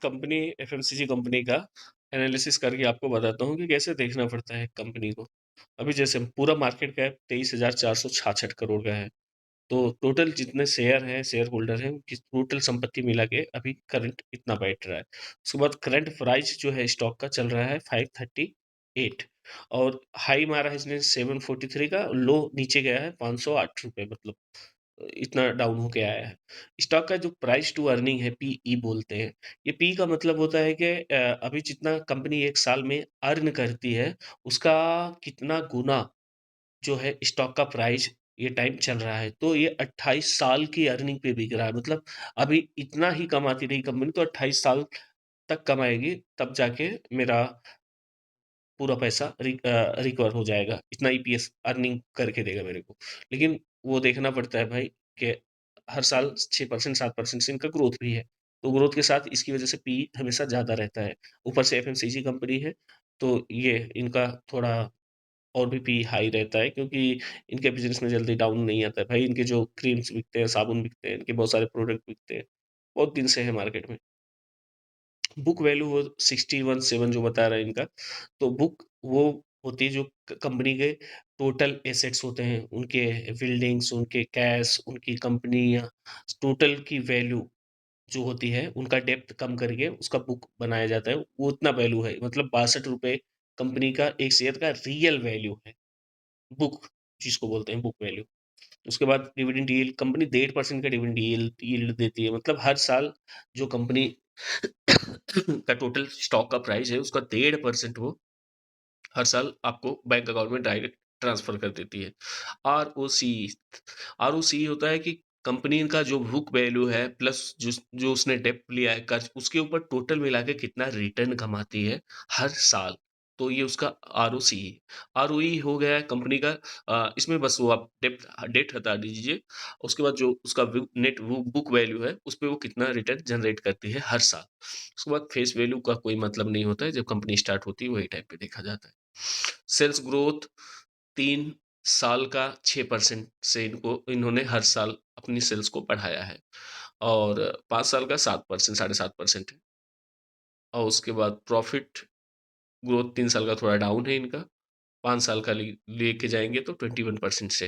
Company FMCG company का analysis करके आपको बताता हूँ कि कैसे देखना पड़ता है कंपनी को। अभी जैसे पूरा मार्केट कैप 23,466 करोड़ का है। तो टोटल जितने शेयर हैं, शेयर होल्डर हैं, उनकी टोटल संपत्ति मिला के अभी करंट इतना बैठ रहा है। उसके बाद करंट प्राइस जो है स्टॉक का चल रहा है 538 और हाई मारा है इसने 743 का, लो नीचे गया है 508 रुपए, मतलब इतना डाउन होके आया है। स्टॉक का जो प्राइस टू अर्निंग है, पीई बोलते हैं। ये पी का मतलब होता है कि अभी जितना कंपनी 1 साल में अर्न करती है, उसका कितना गुना जो है स्टॉक का प्राइस ये टाइम चल रहा है। तो ये 28 साल की अर्निंग पे बिक रहा है। मतलब अभी इतना ही कमाती रही कंपनी तो 28 साल तक कमाएगी, तब जाके मेरा पूरा पैसा रिकवर हो जाएगा। इतना ईपीएस अर्निंग करके देगा मेरे को। लेकिन वो देखना पड़ता है भाई कि हर साल 6% 7% से इनका ग्रोथ भी है। तो ग्रोथ के साथ इसकी वजह से पी हमेशा ज़्यादा रहता है। ऊपर से एफएमसीजी कंपनी है, तो ये इनका थोड़ा और भी पी हाई रहता है, क्योंकि इनके बिज़नेस में जल्दी डाउन नहीं आता है। भाई इनके जो क्रीम्स बिकते हैं, साबुन बिकते हैं, इनके बहुत सारे प्रोडक्ट बिकते हैं। बहुत दिन से है मार्केट में। बुक वैल्यू वो 61.7 जो बता रहा है इनका, तो बुक वो होती है जो कंपनी के टोटल एसेट्स होते हैं, उनके बिल्डिंग्स, उनके कैश, उनकी कंपनियां, टोटल की वैल्यू जो होती है, उनका डेप्थ कम करके उसका बुक बनाया जाता है। वो उतना वैल्यू है, मतलब 62 रुपए कंपनी का एक शेयर का रियल वैल्यू है, बुक जिसको बोलते हैं बुक वैल्यू। उसके बाद डिविडेंड यील्ड, कंपनी 1.5% का डिविडेंड यील्ड यील्ड देती है। मतलब हर साल जो कंपनी का टोटल स्टॉक का प्राइस है, उसका 1.5% वो हर साल आपको बैंक अकाउंट में डायरेक्ट ट्रांसफर कर देती है। आरओसी, आरओसी होता है कि कंपनी का जो बुक वैल्यू है प्लस जो जो उसने डेप्ट लिया है कर्ज, उसके ऊपर टोटल मिला के कितना रिटर्न कमाती है हर साल। तो ये उसका आरओसी है। आरओई हो गया है कंपनी का। इसमें बस वो आप डेप्ट डेट हटा दीजिए, उसके बाद जो उसका नेट बुक वैल्यू है उस पे वो कितना रिटर्न जनरेट करती है हर साल। उसके बाद फेस वैल्यू का कोई मतलब नहीं होता है, जब कंपनी स्टार्ट होती है वही टाइम पे देखा जाता है। सेल्स ग्रोथ 3 साल का 6% से इन्होंने हर साल अपनी सेल्स को बढ़ाया है, और 5 साल का 7%, 7.5% है। और उसके बाद प्रॉफिट ग्रोथ 3 साल का थोड़ा डाउन है इनका, 5 साल का लेके जाएंगे तो 21% से।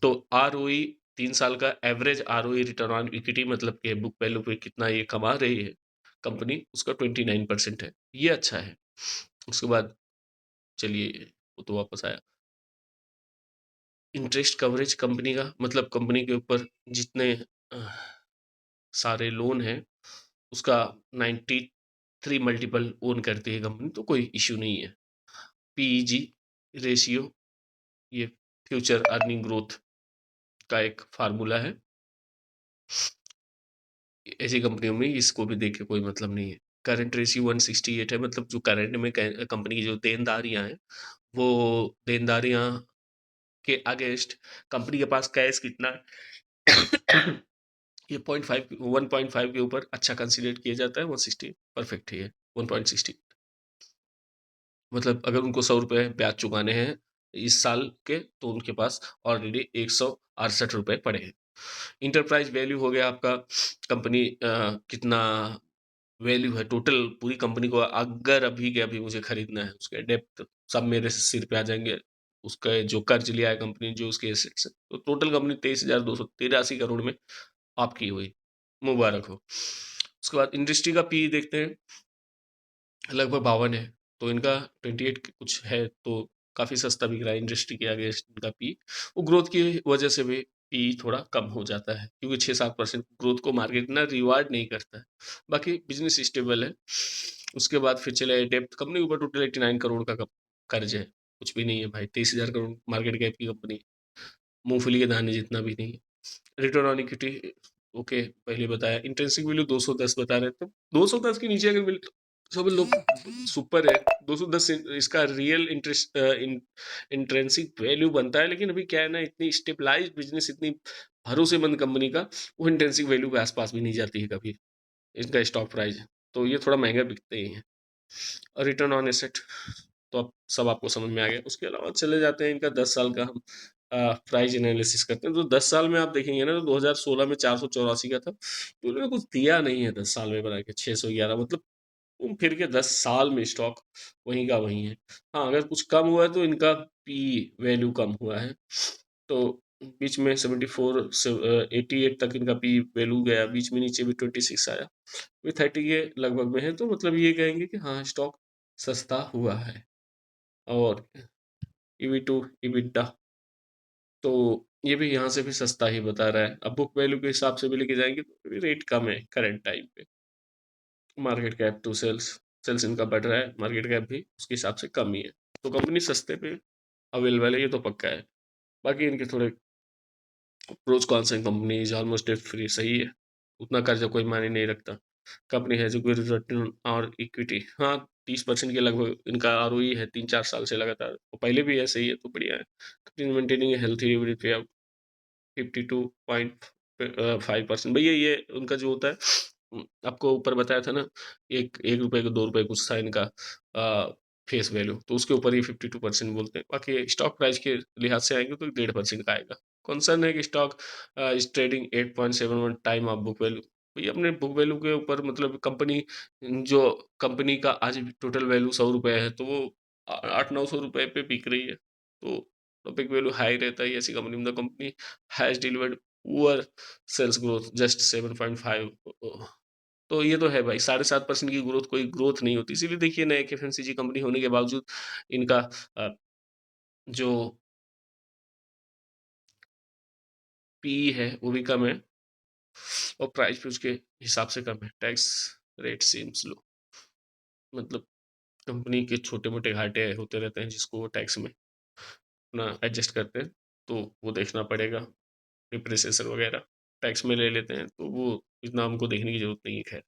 तो आरओई 3 साल का average ROE, return on equity, मतलब कि बुक वैल्यू पे कितना ये कमा रही है कंपनी, उसका 29% है। ये अच्छा है। उसके बाद चलिए, वो तो वापस आया। इंटरेस्ट कवरेज कंपनी का मतलब कंपनी के ऊपर जितने अ, सारे लोन हैं, उसका 93 मल्टीपल ओन करती है कंपनी, तो कोई इश्यू नहीं है। पीईजी रेशियो, ये फ्यूचर अर्निंग ग्रोथ का एक फार्मूला है। ऐसी कंपनियों में इसको भी देख के कोई मतलब नहीं है। करंट रेशियो 168 है, मतलब जो करंट में कंपनी की जो देनदारियां हैं, वो देनदारियां के अगेंस्ट कंपनी के पास कैश कितना है, ये 1.5 के ऊपर अच्छा कंसीडर किया जाता है। 160 परफेक्ट है ये। 1.60 मतलब अगर उनको 100 रुपये ब्याज चुकाने हैं इस साल के, तो उनके पास ऑलरेडी 168 रुपये पड़े हैं। इंटरप्राइज वैल्यू हो गया आपका, कंपनी कितना वैल्यू है टोटल पूरी कंपनी को, अगर अभी के अभी मुझे खरीदना है, उसके डेप्थ सब मेरे सिर पे आ जाएंगे। उसका जो कर्ज लिया है कंपनी, जो उसके एसेट्स है, तो टोटल कंपनी 23,283 करोड़ में आपकी हुई। मुबारक हो। उसके बाद इंडस्ट्री का पी देखते हैं, लगभग 52 है। तो इनका 28 कुछ है, तो काफ़ी सस्ता बिक रहा है इंडस्ट्री के आगे इनका पी। वो ग्रोथ की वजह से भी पी थोड़ा कम हो जाता है, क्योंकि 6-7% ग्रोथ को मार्केट ना रिवार्ड नहीं करता है। बाकी बिजनेस स्टेबल है। उसके बाद फिर चले डेप्ट, कंपनी के ऊपर टोटल 89 करोड़ का कर्ज है। कुछ भी नहीं है भाई, 23,000 करोड़ मार्केट कैप की कंपनी, मूंगफली के दाने जितना भी नहीं है। रिटर्न ऑन इक्विटी ओके, पहले बताया। इंट्रिंसिक वैल्यू 210 बता रहे थे, 210 के नीचे अगर सब लोग सुपर है। 210 इसका रियल इंटरेस्ट इंट्रेंसिक वैल्यू बनता है, लेकिन अभी क्या है ना, इतनी स्टेबलाइज बिजनेस, इतनी भरोसेमंद कंपनी का, वो इंट्रेंसिक वैल्यू के आसपास भी नहीं जाती है कभी इनका स्टॉक प्राइस। तो ये थोड़ा महंगा बिकते ही हैं। और रिटर्न ऑन एसेट तो अब सब आपको समझ में आ गया। उसके अलावा चले जाते हैं इनका 10 साल का हम प्राइस एनालिसिस करते हैं, तो 10 साल में आप देखेंगे ना, तो 2016 में 484 का था, तो उन्होंने कुछ दिया नहीं है 10 साल में बना के 611, मतलब घूम फिर के 10 साल में स्टॉक वहीं का वहीं है। हाँ, अगर कुछ कम हुआ है तो इनका पी वैल्यू कम हुआ है, तो बीच में 74 से 88 तक इनका पी वैल्यू गया, बीच में नीचे भी 26 आया, अभी 30 के लगभग में है, तो मतलब ये कहेंगे कि हाँ, स्टॉक सस्ता हुआ है। और ईवी टू EBITDA, तो ये भी यहाँ से भी सस्ता ही बता रहा है। अब बुक वैल्यू के हिसाब से भी लेके जाएंगे तो रेट कम है करंट टाइम पे। Market cap to sales, sales इनका बढ़ रहा है, मार्केट कैप भी उसके हिसाब से कम ही है, तो कंपनी सस्ते पे अवेलेबल है, ये तो पक्का है। बाकी इनके थोड़े प्रोज कॉन्स हैं, company is almost debt free, सही है, उतना कर्जा कोई मायने नहीं रखता। कंपनी है जो कोई रिटर्न और इक्विटी, हाँ 30% के लगभग इनका ROE है 3-4 साल से लगातार, तो पहले भी ऐसे ही है, तो बढ़िया है। Company maintaining healthy dividend pay 52.5% भैया, ये उनका जो होता है, आपको ऊपर बताया था ना, एक एक रुपए का 2 रुपए कुछ था इनका फेस वैल्यू, तो उसके ऊपर ये 52% बोलते हैं। बाकी स्टॉक प्राइस के लिहाज से आएंगे तो 1.5% का आएगा। कंसर्न है कि stock is trading 8.71 time of book value, भैया अपने बुक वैल्यू के ऊपर, मतलब कंपनी, जो कंपनी का आज टोटल वैल्यू 100 रुपये है, तो वो 800-900 रुपये पे बिक रही है, तो टॉपिक वैल्यू हाई रहता है ऐसी कंपनी में। The company has delivered poor sales growth just 7.5, तो ये तो है भाई, 7.5% की ग्रोथ कोई ग्रोथ नहीं होती, इसीलिए देखिए ना, एक FMCG कंपनी होने के बावजूद इनका अ, जो PE है वो भी कम है, और प्राइस भी उसके हिसाब से कम है। टैक्स रेट सीम्स लो, मतलब कंपनी के छोटे मोटे घाटे होते रहते हैं जिसको वो टैक्स में अपना एडजस्ट करते हैं, तो वो देखना पड़ेगा। डिप्रिसिएशन वगैरह टैक्स में ले लेते हैं, तो वो इतना हमको देखने की जरूरत नहीं है, खैर।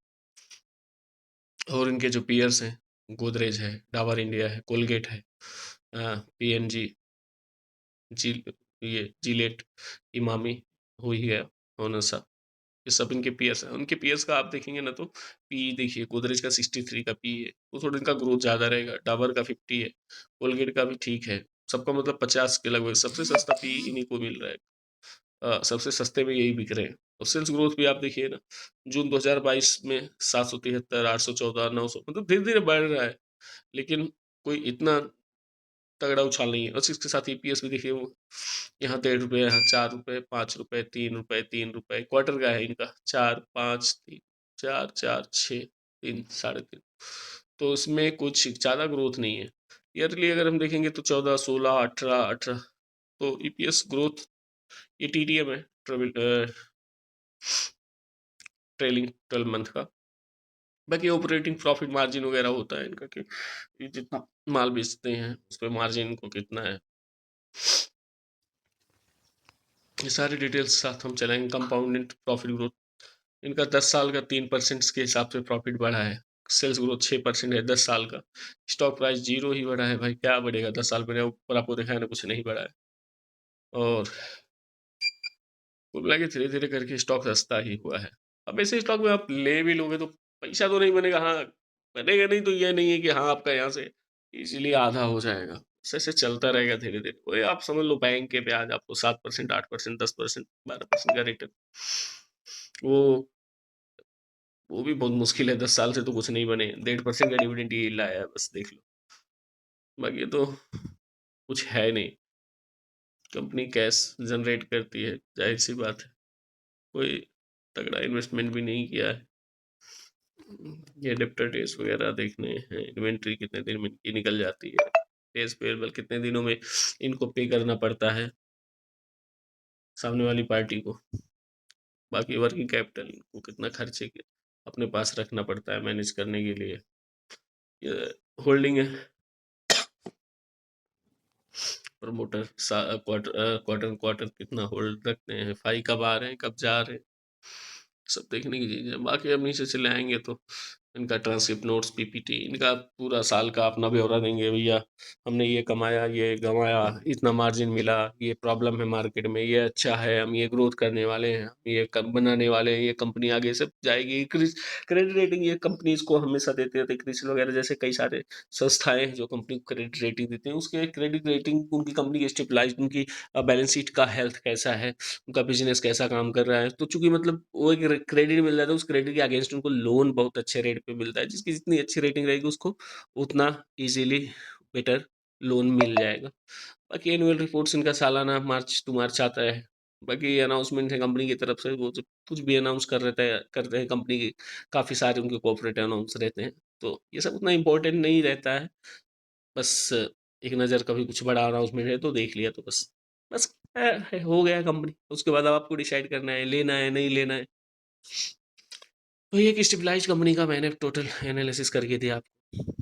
और इनके जो पीयर्स हैं, गोदरेज है, डाबर इंडिया है, कोलगेट है, PNG, जी, ये जिलेट, इमामी, हो ही गया, होनसा, ये सब इनके पीएस हैं। उनके पीएस का आप देखेंगे ना, तो पी देखिए, गोदरेज का 63 का पी है, तो थोड़ा इनका ग्रोथ ज़्यादा रहेगा। डाबर का 50 है, कोलगेट का भी ठीक है, सबका मतलब 50 के लगभग, सबसे सस्ता पी इन्हीं को मिल रहा है। सबसे सस्ते में यही बिक रहे हैं। और सेल्स ग्रोथ भी आप देखिए ना, जून 2022 में 773, 814, 900, मतलब धीरे धीरे बढ़ रहा है, लेकिन कोई इतना तगड़ा उछाल नहीं है। और इसके साथ EPS भी देखिए, वो यहाँ 1.5 रुपये, यहाँ 4 रुपये, 5 रुपये, 3 रुपये, 3 रुपये, क्वार्टर का है इनका, 4, 5, 3, 4, 4, 6, 3, 3.5, तो इसमें कुछ ज़्यादा ग्रोथ नहीं है। ईयरली अगर हम देखेंगे तो 14, 16, 18, 18, तो EPS ग्रोथ, ये TTM है, ट्रेलिंग 12 मंथ का। बाकी ऑपरेटिंग प्रॉफिट मार्जिन वगैरह होता है इनका, कि ये जितना माल बेचते हैं उस पर मार्जिन इनको कितना है, ये सारी डिटेल्स साथ हम चलाएंगे। कंपाउंडेड प्रॉफिट ग्रोथ, इनका 10 साल का 3% के हिसाब से प्रॉफिट बढ़ा है। सेल्स ग्रोथ 6% है 10 साल का। स्टॉक प्राइस 0 ही बढ़ा है भाई, क्या बढ़ेगा 10 साल में, ऊपर आपको दिखाया ना, कुछ नहीं बढ़ा है। और कुल मिला के धीरे धीरे करके स्टॉक सस्ता ही हुआ है। अब ऐसे स्टॉक में आप ले भी लोगे तो पैसा तो नहीं बनेगा, हाँ बनेगा नहीं, तो ये नहीं है कि हाँ आपका यहाँ से इजीली आधा हो जाएगा, ऐसे ऐसे चलता रहेगा धीरे धीरे। वही आप समझ लो, बैंक के ब्याज आपको 7%, 8%, 10%, 12% का रिटर्न, वो वो भी बहुत मुश्किल है, 10 साल से तो कुछ नहीं बने। 1.5% का डिविडेंड ये लाया है, बस देख लो, बाकी तो कुछ है नहीं। कंपनी कैश जनरेट करती है, जाहिर सी बात है, कोई तगड़ा इन्वेस्टमेंट भी नहीं किया है। ये डेप्टर डेज वगैरह देखने हैं, इन्वेंट्री कितने दिन में की निकल जाती है, डेज पेबल कितने दिनों में इनको पे करना पड़ता है सामने वाली पार्टी को। बाकी वर्किंग कैपिटल को कितना खर्चे के अपने पास रखना पड़ता है मैनेज करने के लिए। ये होल्डिंग है, प्रमोटर क्वार्टर क्वार्टर क्वार्टर कितना होल्ड रखते हैं, फाई कब आ रहे हैं, कब जा रहे हैं, सब देखने की चीज़ है। बाकी अब नीचे चले आएंगे तो इनका ट्रांसक्रिप्ट नोट्स, पीपीटी, इनका पूरा साल का अपना ब्यौरा देंगे, भैया हमने ये कमाया, ये गँवाया, इतना मार्जिन मिला, ये प्रॉब्लम है मार्केट में, ये अच्छा है, हम ये ग्रोथ करने वाले हैं, हम ये कब बनाने वाले हैं, ये कंपनी आगे सब जाएगी। क्रेडिट रेटिंग ये कंपनीज को हमेशा देते रहते हैं। क्रिसिल वगैरह जैसे कई सारे संस्थाएं हैं जो कंपनी को क्रेडिट रेटिंग देते हैं, उसके क्रेडिट रेटिंग उनकी कंपनी की स्टेबलाइज, उनकी बैलेंस शीट का हेल्थ कैसा है, उनका बिजनेस कैसा काम कर रहा है, तो चूंकि मतलब वो एक क्रेडिट मिल जाता है, उस क्रेडिट के अगेंस्ट उनको लोन बहुत अच्छे रेट पे मिलता है। जिसकी जितनी अच्छी रेटिंग रहेगी उसको उतना इजीली बेटर लोन मिल जाएगा। बाकी एनुअल रिपोर्ट्स इनका सालाना मार्च टू मार्च आता है। बाकी अनाउंसमेंट है कंपनी की तरफ से, वो जब कुछ भी अनाउंस करते हैं कंपनी की, काफ़ी सारे उनके कॉर्पोरेट अनाउंस रहते हैं, तो ये सब उतना इम्पोर्टेंट नहीं रहता है। बस एक नज़र कभी कुछ बड़ा अनाउंसमेंट है तो देख लिया, तो बस बस हो गया कंपनी। उसके बाद अब आपको डिसाइड करना है लेना है नहीं लेना है। तो ये एक स्टेबलाइज कंपनी का मैंने टोटल एनालिसिस करके दिया आपको,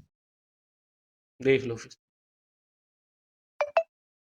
देख लो फिर।